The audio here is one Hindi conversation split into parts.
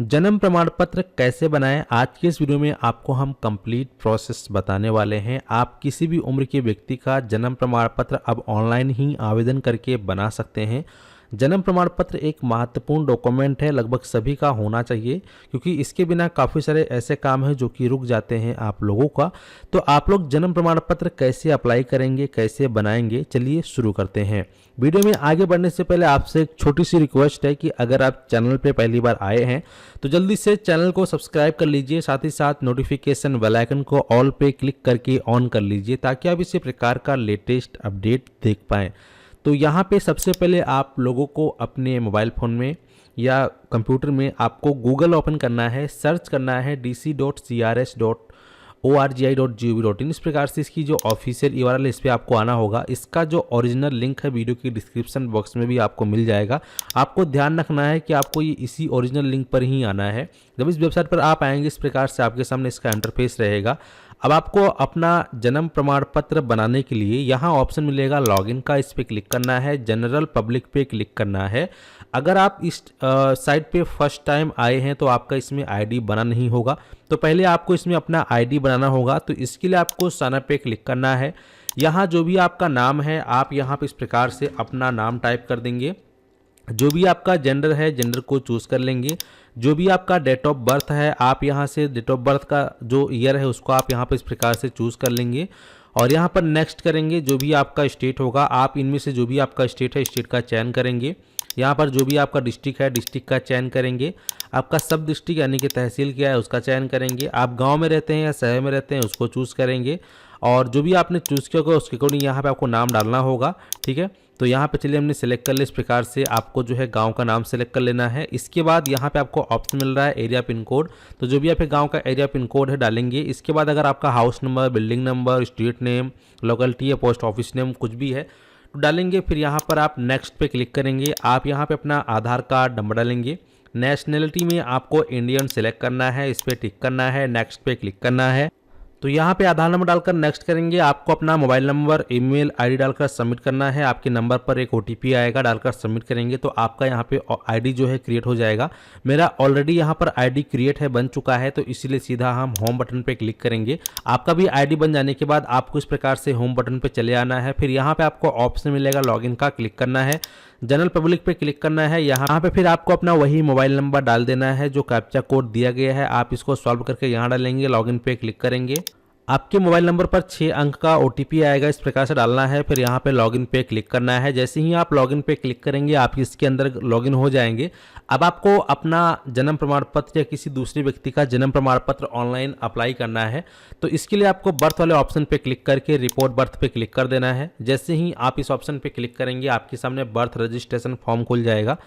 जन्म प्रमाण पत्र कैसे बनाएं, आज के इस वीडियो में आपको हम कंप्लीट प्रोसेस बताने वाले हैं। आप किसी भी उम्र के व्यक्ति का जन्म प्रमाण पत्र अब ऑनलाइन ही आवेदन करके बना सकते हैं। जन्म प्रमाण पत्र एक महत्वपूर्ण डॉक्यूमेंट है, लगभग सभी का होना चाहिए, क्योंकि इसके बिना काफ़ी सारे ऐसे काम हैं जो कि रुक जाते हैं आप लोगों का। तो आप लोग जन्म प्रमाण पत्र कैसे अप्लाई करेंगे, कैसे बनाएंगे, चलिए शुरू करते हैं। वीडियो में आगे बढ़ने से पहले आपसे एक छोटी सी रिक्वेस्ट है कि अगर आप चैनल पे पहली बार आए हैं तो जल्दी से चैनल को सब्सक्राइब कर लीजिए, साथ ही साथ नोटिफिकेशन बेल आइकन को ऑल पे क्लिक करके ऑन कर लीजिए ताकि आप इसी प्रकार का लेटेस्ट अपडेट देख पाएँ। तो यहाँ पे सबसे पहले आप लोगों को अपने मोबाइल फ़ोन में या कंप्यूटर में आपको गूगल ओपन करना है, सर्च करना है dc.crs.orgi.gov.in। इस प्रकार से इसकी जो ऑफिशियल URL है इस पर आपको आना होगा। इसका जो ओरिजिनल लिंक है वीडियो की डिस्क्रिप्शन बॉक्स में भी आपको मिल जाएगा। आपको ध्यान रखना है कि आपको ये इसी ओरिजिनल लिंक पर ही आना है। जब इस वेबसाइट पर आप आएंगे इस प्रकार से आपके सामने इसका इंटरफेस रहेगा। अब आपको अपना जन्म प्रमाण पत्र बनाने के लिए यहाँ ऑप्शन मिलेगा लॉगिन का, इस पर क्लिक करना है, जनरल पब्लिक पे क्लिक करना है। अगर आप इस साइट पे फर्स्ट टाइम आए हैं तो आपका इसमें आईडी बना नहीं होगा, तो पहले आपको इसमें अपना आईडी बनाना होगा। तो इसके लिए आपको साइन अप पे क्लिक करना है। यहाँ जो भी आपका नाम है आप यहाँ पे इस प्रकार से अपना नाम टाइप कर देंगे। जो भी आपका जेंडर है जेंडर को चूज़ कर लेंगे। जो भी आपका डेट ऑफ बर्थ है आप यहाँ से डेट ऑफ बर्थ का जो ईयर है उसको आप यहाँ पर इस प्रकार से चूज़ कर लेंगे और यहाँ पर नेक्स्ट करेंगे। जो भी आपका स्टेट होगा आप इनमें से जो भी आपका स्टेट है स्टेट का चयन करेंगे। यहाँ पर जो भी आपका डिस्ट्रिक्ट है डिस्ट्रिक्ट का चयन करेंगे। आपका सब डिस्ट्रिक्ट यानी कि तहसील क्या है उसका चयन करेंगे। आप गांव में रहते हैं या शहर में रहते हैं उसको चूज़ करेंगे और जो भी आपने चूज़ किया होगा उसके अकॉर्डिंग यहाँ पे आपको नाम डालना होगा। ठीक है, तो यहाँ पे चलिए हमने सेलेक्ट कर लिया। इस प्रकार से आपको जो है गांव का नाम सेलेक्ट कर लेना है। इसके बाद यहाँ पे आपको ऑप्शन मिल रहा है एरिया पिन कोड, तो जो भी आपके गांव का एरिया पिन कोड है डालेंगे। इसके बाद अगर आपका house number, building number, street name, locality या पोस्ट ऑफिस नेम कुछ भी है तो डालेंगे। फिर यहाँ पर आप नेक्स्ट पे क्लिक करेंगे। आप यहाँ पे अपना आधार कार्ड नंबर डालेंगे। नेशनलिटी में आपको इंडियन सेलेक्ट करना है, इस पर टिक करना है, नेक्स्ट पे क्लिक करना है। तो यहाँ पे आधार नंबर डालकर नेक्स्ट करेंगे। आपको अपना मोबाइल नंबर, ईमेल आईडी डालकर सबमिट करना है। आपके नंबर पर एक OTP आएगा, डालकर सबमिट करेंगे तो आपका यहाँ पे आईडी जो है क्रिएट हो जाएगा। मेरा ऑलरेडी यहाँ पर आईडी क्रिएट है, बन चुका है, तो इसीलिए सीधा हम होम बटन पे क्लिक करेंगे। आपका भी आईडी बन जाने के बाद आपको इस प्रकार से होम बटन पे चले आना है। फिर यहाँ पे आपको ऑप्शन मिलेगा लॉगिन का, क्लिक करना है, जनरल पब्लिक पे क्लिक करना है। यहाँ पे फिर आपको अपना वही मोबाइल नंबर डाल देना है जो कैप्चा कोड दिया गया है। आप इसको सॉल्व करके यहाँ डालेंगे, लॉगिन पे क्लिक करेंगे। आपके मोबाइल नंबर पर 6 अंक का OTP आएगा, इस प्रकार से डालना है। फिर यहाँ पे लॉगिन पे क्लिक करना है। जैसे ही आप लॉगिन पे क्लिक करेंगे आप इसके अंदर लॉगिन हो जाएंगे। अब आपको अपना जन्म प्रमाण पत्र या किसी दूसरे व्यक्ति का जन्म प्रमाण पत्र ऑनलाइन अप्लाई करना है, तो इसके लिए आपको बर्थ वाले ऑप्शन पे क्लिक करके रिपोर्ट बर्थ पे क्लिक कर देना है। जैसे ही आप इस ऑप्शन पे क्लिक करेंगे आपके सामने बर्थ रजिस्ट्रेशन फॉर्म खुल जाएगा।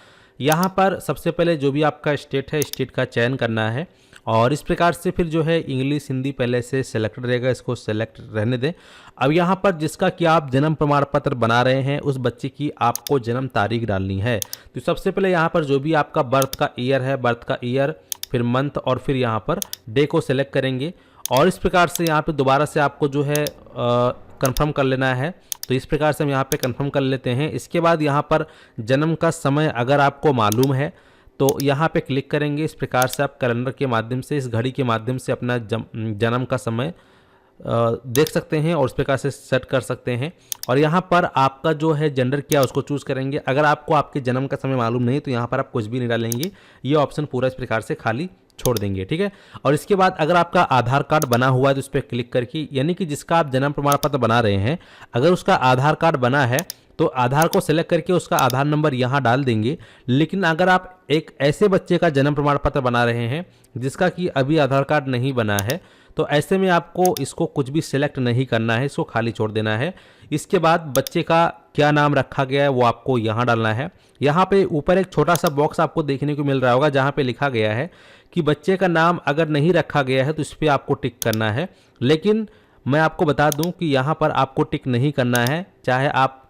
यहाँ पर सबसे पहले जो भी आपका स्टेट है स्टेट का चयन करना है और इस प्रकार से फिर जो है इंग्लिश हिंदी पहले से सेलेक्टेड रहेगा, इसको सेलेक्ट रहने दें। अब यहाँ पर जिसका कि आप जन्म प्रमाण पत्र बना रहे हैं उस बच्चे की आपको जन्म तारीख डालनी है। तो सबसे पहले यहाँ पर जो भी आपका बर्थ का ईयर है, बर्थ का ईयर, फिर मंथ और फिर यहाँ पर डे को सेलेक्ट करेंगे और इस प्रकार से यहाँ पर दोबारा से आपको जो है कंफर्म कर लेना है। तो इस प्रकार से हम यहाँ पे कंफर्म कर लेते हैं। इसके बाद यहाँ पर जन्म का समय अगर आपको मालूम है तो यहाँ पे क्लिक करेंगे। इस प्रकार से आप कैलेंडर के माध्यम से, इस घड़ी के माध्यम से अपना जन्म का समय देख सकते हैं और इस प्रकार से सेट कर सकते हैं। और यहाँ पर आपका जो है जेंडर क्या उसको चूज़ करेंगे। अगर आपको आपके जन्म का समय मालूम नहीं तो यहाँ पर आप कुछ भी नहीं डालेंगे, ये ऑप्शन पूरा इस प्रकार से खाली छोड़ देंगे। ठीक है, और इसके बाद अगर आपका आधार कार्ड बना हुआ है तो उस पर क्लिक करके, यानी कि जिसका आप जन्म प्रमाण पत्र बना रहे हैं अगर उसका आधार कार्ड बना है तो आधार को सेलेक्ट करके उसका आधार नंबर यहाँ डाल देंगे। लेकिन अगर आप एक ऐसे बच्चे का जन्म प्रमाण पत्र बना रहे हैं जिसका कि अभी आधार कार्ड नहीं बना है तो ऐसे में आपको इसको कुछ भी सिलेक्ट नहीं करना है, इसको खाली छोड़ देना है। इसके बाद बच्चे का क्या नाम रखा गया है वो आपको यहाँ डालना है। यहाँ पे ऊपर एक छोटा सा बॉक्स आपको देखने को मिल रहा होगा जहाँ पे लिखा गया है कि बच्चे का नाम अगर नहीं रखा गया है तो इस पर आपको टिक करना है। लेकिन मैं आपको बता दूं कि यहाँ पर आपको टिक नहीं करना है, चाहे आप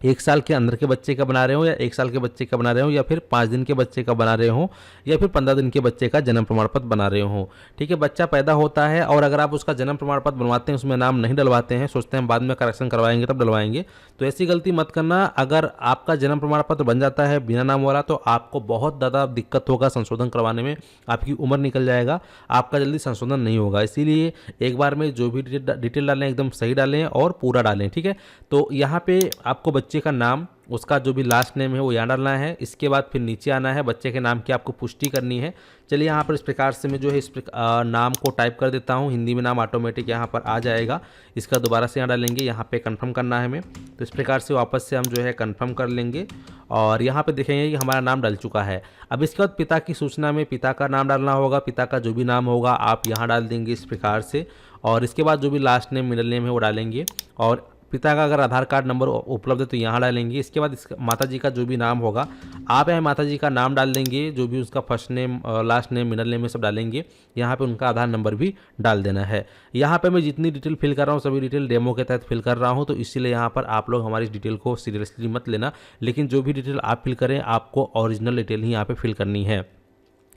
1 साल के अंदर के बच्चे का बना रहे हो या 1 साल के बच्चे का बना रहे हो या फिर 5 दिन के बच्चे का बना रहे हो या फिर 15 दिन के बच्चे का जन्म प्रमाण पत्र बना रहे हो। ठीक है, बच्चा पैदा होता है और अगर आप उसका जन्म प्रमाण पत्र बनवाते हैं उसमें नाम नहीं डलवाते हैं, सोचते हैं बाद में करेक्शन करवाएंगे तब डलवाएंगे, तो ऐसी गलती मत करना। अगर आपका जन्म प्रमाण पत्र बन जाता है बिना नाम वाला तो आपको बहुत ज़्यादा दिक्कत होगा संशोधन करवाने में, आपकी उम्र निकल जाएगा, आपका जल्दी संशोधन नहीं होगा। इसीलिए एक बार में जो भी डिटेल डालें एकदम सही डालें और पूरा डालें। ठीक है, तो यहाँ पे आपको बच्चे का नाम, उसका जो भी लास्ट नेम है वो यहाँ डालना है। इसके बाद फिर नीचे आना है, बच्चे के नाम की आपको पुष्टि करनी है। चलिए यहाँ पर इस प्रकार से मैं जो है इस नाम को टाइप कर देता हूँ, हिंदी में नाम ऑटोमेटिक यहाँ पर आ जाएगा। इसका दोबारा से यहाँ डालेंगे, यहाँ पे कंफर्म करना है हमें, तो इस प्रकार से वापस से हम जो है कंफर्म कर लेंगे और यहाँ पे देखेंगे कि हमारा नाम डल चुका है। अब इसके बाद पिता की सूचना में पिता का नाम डालना होगा, पिता का जो भी नाम होगा आप यहाँ डाल देंगे इस प्रकार से, और इसके बाद जो भी लास्ट नेम मिडिल नेम है वो डालेंगे, और पिता का अगर आधार कार्ड नंबर उपलब्ध है तो यहाँ डालेंगे। इसके बाद इस माता जी का जो भी नाम होगा आप यहाँ माता जी का नाम डाल देंगे, जो भी उसका first name last name middle name में सब डालेंगे। यहाँ पे उनका आधार नंबर भी डाल देना है। यहाँ पे मैं जितनी डिटेल फिल कर रहा हूँ सभी डिटेल डेमो के तहत फिल कर रहा हूँ, तो इसीलिए यहाँ पर आप लोग हमारी इस डिटेल को सीरियसली मत लेना, लेकिन जो भी डिटेल आप फिल करें आपको ओरिजिनल डिटेल ही यहाँ पे फिल करनी है।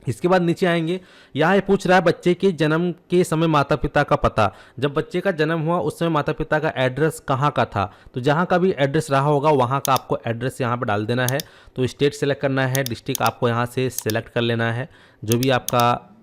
इसके बाद नीचे आएंगे, यहाँ ये पूछ रहा है बच्चे के जन्म के समय माता पिता का पता। जब बच्चे का जन्म हुआ उस समय माता पिता का एड्रेस कहाँ का था, तो जहाँ का भी एड्रेस रहा होगा वहाँ का आपको एड्रेस यहाँ पर डाल देना है। तो स्टेट सेलेक्ट करना है, डिस्ट्रिक्ट आपको यहाँ से सेलेक्ट कर लेना है, जो भी आपका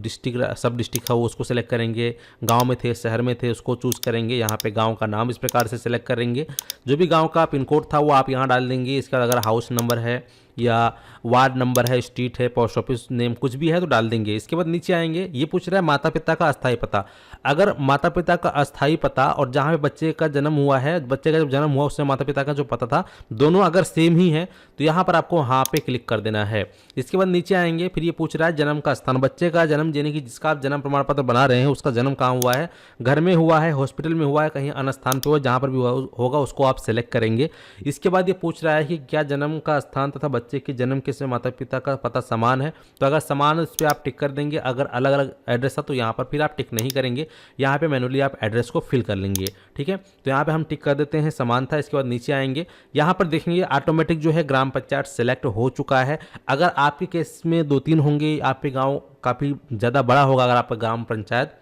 डिस्ट्रिक्ट सब डिस्ट्रिक्ट है वो उसको सेलेक्ट करेंगे, गांव में थे शहर में थे उसको चूज़ करेंगे। यहाँ पे गांव का नाम इस प्रकार से सेलेक्ट करेंगे, जो भी गांव का पिन कोड था वो आप यहाँ डाल देंगे। इसका अगर हाउस नंबर है या वार्ड नंबर है, स्ट्रीट है, पोस्ट ऑफिस नेम कुछ भी है तो डाल देंगे। इसके बाद नीचे आएंगे, ये पूछ रहा है माता पिता का अस्थायी पता। अगर माता पिता का अस्थायी पता और जहाँ पे बच्चे का जन्म हुआ है, बच्चे का जब जन्म हुआ उससे माता पिता का जो पता था दोनों अगर सेम ही है तो यहाँ पर आपको हाँ पे क्लिक कर देना है। इसके बाद नीचे आएंगे, फिर ये पूछ रहा है जन्म का स्थान। बच्चे का जन्म यानी कि जिसका आप जन्म प्रमाण पत्र बना रहे हैं उसका जन्म कहाँ हुआ है, घर में हुआ है, हॉस्पिटल में हुआ है, कहीं अन्य स्थान पर हुआ, जहाँ पर भी होगा उसको आप सेलेक्ट करेंगे। इसके बाद ये पूछ रहा है कि क्या जन्म का स्थान तथा बच्चे के जन्म के समय माता पिता का पता समान है, तो अगर समान इस पर आप टिक कर देंगे। अगर अलग अलग एड्रेस था तो यहाँ पर फिर आप टिक नहीं करेंगे, यहाँ पे मैनुअली आप एड्रेस को फिल कर लेंगे। ठीक है, तो यहाँ पे हम टिक कर देते हैं समान था। इसके बाद नीचे आएंगे, यहाँ पर देखेंगे ऑटोमेटिक जो है ग्राम पंचायत सेलेक्ट हो चुका है। अगर आपके केस में 2-3 होंगे, आपके गाँव काफ़ी ज़्यादा बड़ा होगा, अगर आपका ग्राम पंचायत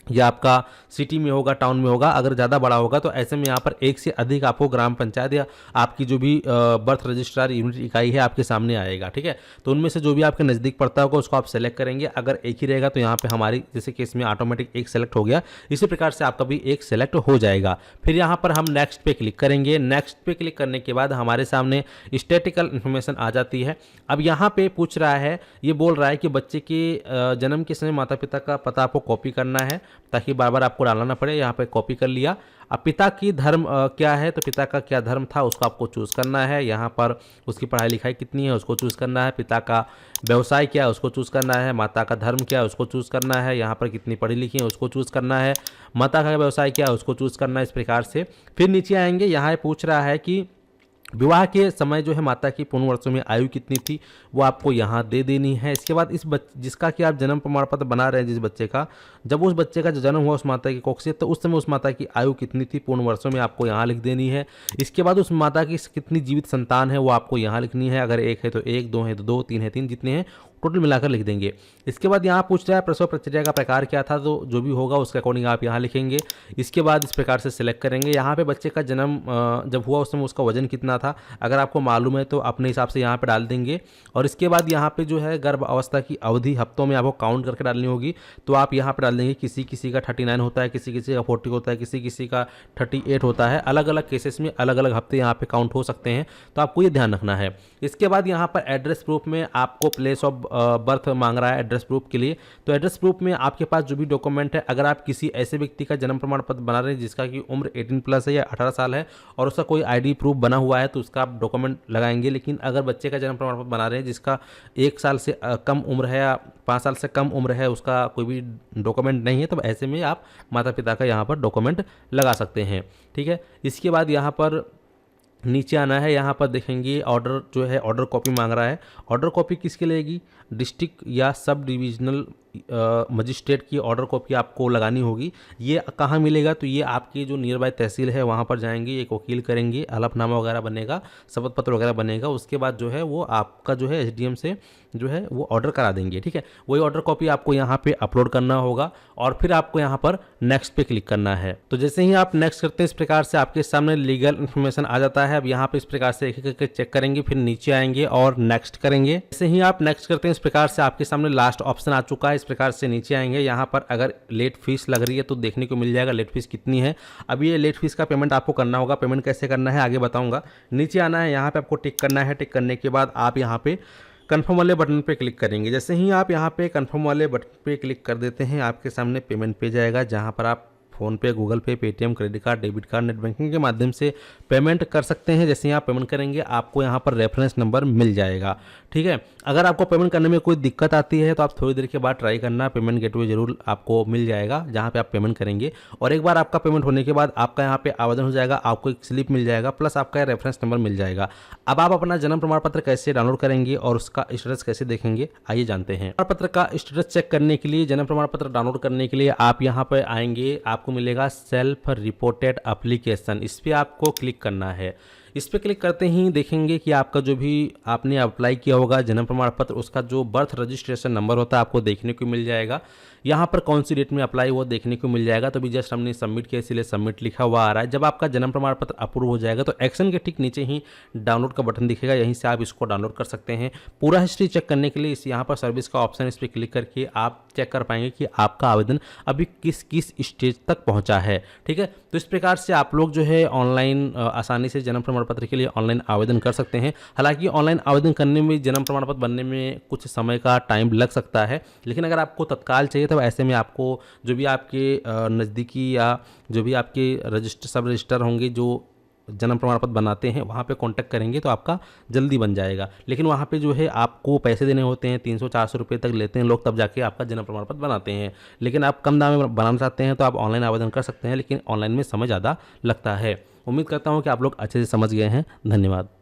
या आपका सिटी में होगा, टाउन में होगा, अगर ज़्यादा बड़ा होगा तो ऐसे में यहाँ पर एक से अधिक आपको ग्राम पंचायत या आपकी जो भी बर्थ रजिस्ट्रार यूनिट इकाई है आपके सामने आएगा। ठीक है, तो उनमें से जो भी आपके नज़दीक पड़ता होगा उसको आप सेलेक्ट करेंगे। अगर एक ही रहेगा तो यहाँ पे हमारी जैसे केस में ऑटोमेटिक एक सेलेक्ट हो गया, इसी प्रकार से आपका भी एक सेलेक्ट हो जाएगा। फिर यहाँ पर हम नेक्स्ट पे क्लिक करेंगे। नेक्स्ट पे क्लिक करने के बाद हमारे सामने स्टैटिकल इन्फॉर्मेशन आ जाती है। अब यहाँ पे पूछ रहा है, ये बोल रहा है कि बच्चे के जन्म के समय माता पिता का पता आपको कॉपी करना है ताकि बार बार आपको डालना ना पड़े। यहाँ पे कॉपी कर लिया। अब पिता की धर्म क्या है, तो पिता का क्या धर्म था उसको आपको चूज़ करना है। यहाँ पर उसकी पढ़ाई लिखाई कितनी है उसको चूज़ करना है, पिता का व्यवसाय क्या है उसको चूज़ करना है, माता का धर्म क्या है उसको चूज़ करना है, यहाँ पर कितनी पढ़ी लिखी है उसको चूज़ करना है, माता का व्यवसाय क्या है उसको चूज़ करना है। इस प्रकार से फिर नीचे आएंगे, यहाँ पूछ रहा है कि विवाह के समय जो है माता की पूर्ण वर्षों में आयु कितनी थी वो आपको यहाँ दे देनी है। इसके बाद इस जिसका कि आप जन्म प्रमाण पत्र बना रहे हैं, जिस बच्चे का, जब उस बच्चे का जो जन्म हुआ उस माता की कोख से, तो उस समय उस माता की आयु कितनी थी पूर्ण वर्षों में आपको यहाँ लिख देनी है। इसके बाद उस माता की कितनी जीवित संतान है वो आपको यहाँ लिखनी है। अगर एक है तो एक, दो है तो दो, तीन है तीन, जितने हैं टोटल मिलाकर लिख देंगे। इसके बाद यहाँ पूछ रहा है प्रसव प्रक्रिया का प्रकार क्या था, तो जो भी होगा उसके अकॉर्डिंग आप यहाँ लिखेंगे। इसके बाद इस प्रकार से सिलेक्ट करेंगे। यहाँ पे बच्चे का जन्म जब हुआ उस समय उसका वजन कितना था, अगर आपको मालूम है तो अपने हिसाब से यहाँ पे डाल देंगे। और इसके बाद यहाँ पे जो है गर्भ अवस्था की अवधि हफ्तों में आपको काउंट करके डालनी होगी, तो आप यहाँ पे डाल देंगे। किसी किसी का 39 होता है, किसी किसी का 40 होता है, किसी किसी का 38 होता है। अलग अलग केसेस में अलग अलग हफ्ते यहाँ पे काउंट हो सकते हैं, तो आपको ये ध्यान रखना है। इसके बाद यहाँ पर एड्रेस प्रूफ में आपको प्लेस ऑफ बर्थ मांग रहा है एड्रेस प्रूफ के लिए। तो एड्रेस प्रूफ में आपके पास जो भी डॉक्यूमेंट है, अगर आप किसी ऐसे व्यक्ति का जन्म प्रमाण पत्र बना रहे हैं जिसका की उम्र 18+ है या 18 साल है और उसका कोई आईडी प्रूफ बना हुआ है, तो उसका आप डॉक्यूमेंट लगाएंगे। लेकिन अगर बच्चे का जन्म प्रमाण पत्र बना रहे हैं जिसका 1 साल से कम उम्र है या 5 साल से कम उम्र है, उसका कोई भी डॉक्यूमेंट नहीं है, तो ऐसे में आप माता पिता का यहाँ पर डॉक्यूमेंट लगा सकते हैं। ठीक है, इसके बाद यहाँ पर नीचे आना है। यहाँ पर देखेंगे ऑर्डर जो है ऑर्डर कॉपी मांग रहा है। ऑर्डर कॉपी किसके लगेगी, डिस्ट्रिक्ट या सब डिविजनल मजिस्ट्रेट की ऑर्डर कॉपी आपको लगानी होगी। ये कहाँ मिलेगा, तो ये आपकी जो नियर बाय तहसील है वहाँ पर जाएंगे, एक वकील करेंगे, हलफनामा वगैरह बनेगा, शपथ पत्र वगैरह बनेगा, उसके बाद जो है वो आपका जो है एसडीएम से जो है वो ऑर्डर करा देंगे। ठीक है, वही ऑर्डर कॉपी आपको यहाँ पे अपलोड करना होगा और फिर आपको यहाँ पर नेक्स्ट पे क्लिक करना है। तो जैसे ही आप नेक्स्ट करते हैं इस प्रकार से आपके सामने लीगल इन्फॉर्मेशन आ जाता है। अब यहाँ पे इस प्रकार से एक एक करके चेक करेंगे, फिर नीचे आएंगे और नेक्स्ट करेंगे। जैसे ही आप नेक्स्ट करते हैं इस प्रकार से आपके सामने लास्ट ऑप्शन आ चुका है। इस प्रकार से नीचे आएंगे, यहाँ पर अगर लेट फीस लग रही है तो देखने को मिल जाएगा लेट फीस कितनी है। अब ये लेट फीस का पेमेंट आपको करना होगा, पेमेंट कैसे करना है आगे बताऊंगा। नीचे आना है, यहाँ पे आपको टिक करना है, टिक करने के बाद आप यहाँ पे कन्फर्म वाले बटन पे क्लिक करेंगे। जैसे ही आप यहाँ पे कन्फर्म वाले बटन पे क्लिक कर देते हैं आपके सामने पेमेंट पेज आएगा, जहाँ पर आप फ़ोन पे, गूगल पे, Paytm, credit card, debit card, net banking के माध्यम से पेमेंट कर सकते हैं। जैसे ही आप पेमेंट करेंगे आपको यहाँ पर रेफरेंस नंबर मिल जाएगा। ठीक है, अगर आपको पेमेंट करने में कोई दिक्कत आती है तो आप थोड़ी देर के बाद ट्राई करना, पेमेंट गेटवे जरूर आपको मिल जाएगा जहाँ पे आप पेमेंट करेंगे। और एक बार आपका पेमेंट होने के बाद आपका यहाँ पे आवेदन हो जाएगा, आपको एक स्लिप मिल जाएगा प्लस आपका रेफरेंस नंबर मिल जाएगा। अब आप अपना जन्म प्रमाण पत्र कैसे डाउनलोड करेंगे और उसका स्टेटस कैसे देखेंगे, आइए जानते हैं। प्रमाण पत्र का स्टेटस चेक करने के लिए, जन्म प्रमाण पत्र डाउनलोड करने के लिए आप यहाँ पर आएंगे, आपको मिलेगा सेल्फ रिपोर्टेड एप्लीकेशन, इस पर आपको क्लिक करना है। इस पर क्लिक करते ही देखेंगे कि आपका जो भी आपने अप्लाई किया होगा जन्म प्रमाण पत्र, उसका जो बर्थ रजिस्ट्रेशन नंबर होता है आपको देखने को मिल जाएगा। यहाँ पर कौन सी डेट में अप्लाई हुआ देखने को मिल जाएगा। तो भी जस्ट हमने सबमिट किया इसलिए सबमिट लिखा हुआ आ रहा है। जब आपका जन्म प्रमाण पत्र अप्रूव हो जाएगा तो एक्शन के ठीक नीचे ही डाउनलोड का बटन दिखेगा, यहीं से आप इसको डाउनलोड कर सकते हैं। पूरा हिस्ट्री चेक करने के लिए इस यहाँ पर सर्विस का ऑप्शन, इस पर क्लिक करके आप चेक कर पाएंगे कि आपका आवेदन अभी किस किस स्टेज तक पहुँचा है। ठीक है, तो इस प्रकार से आप लोग जो है ऑनलाइन आसानी से जन्म प्रमाण पत्र के लिए ऑनलाइन आवेदन कर सकते हैं। हालांकि ऑनलाइन आवेदन करने में, जन्म प्रमाण पत्र बनने में कुछ समय का टाइम लग सकता है, लेकिन अगर आपको तत्काल चाहिए तो ऐसे में आपको जो भी आपके नज़दीकी या जो भी आपके सब रजिस्टर होंगे जो जन्म प्रमाण पत्र बनाते हैं वहाँ पे कांटेक्ट करेंगे तो आपका जल्दी बन जाएगा। लेकिन वहाँ पे जो है आपको पैसे देने होते हैं, 300-400 रुपये तक लेते हैं लोग, तब जाके आपका जन्म प्रमाण पत्र बनाते हैं। लेकिन आप कम दाम में बनाना चाहते हैं तो आप ऑनलाइन आवेदन कर सकते हैं, लेकिन ऑनलाइन में समय ज़्यादा लगता है। उम्मीद करता हूँ कि आप लोग अच्छे से समझ गए हैं। धन्यवाद।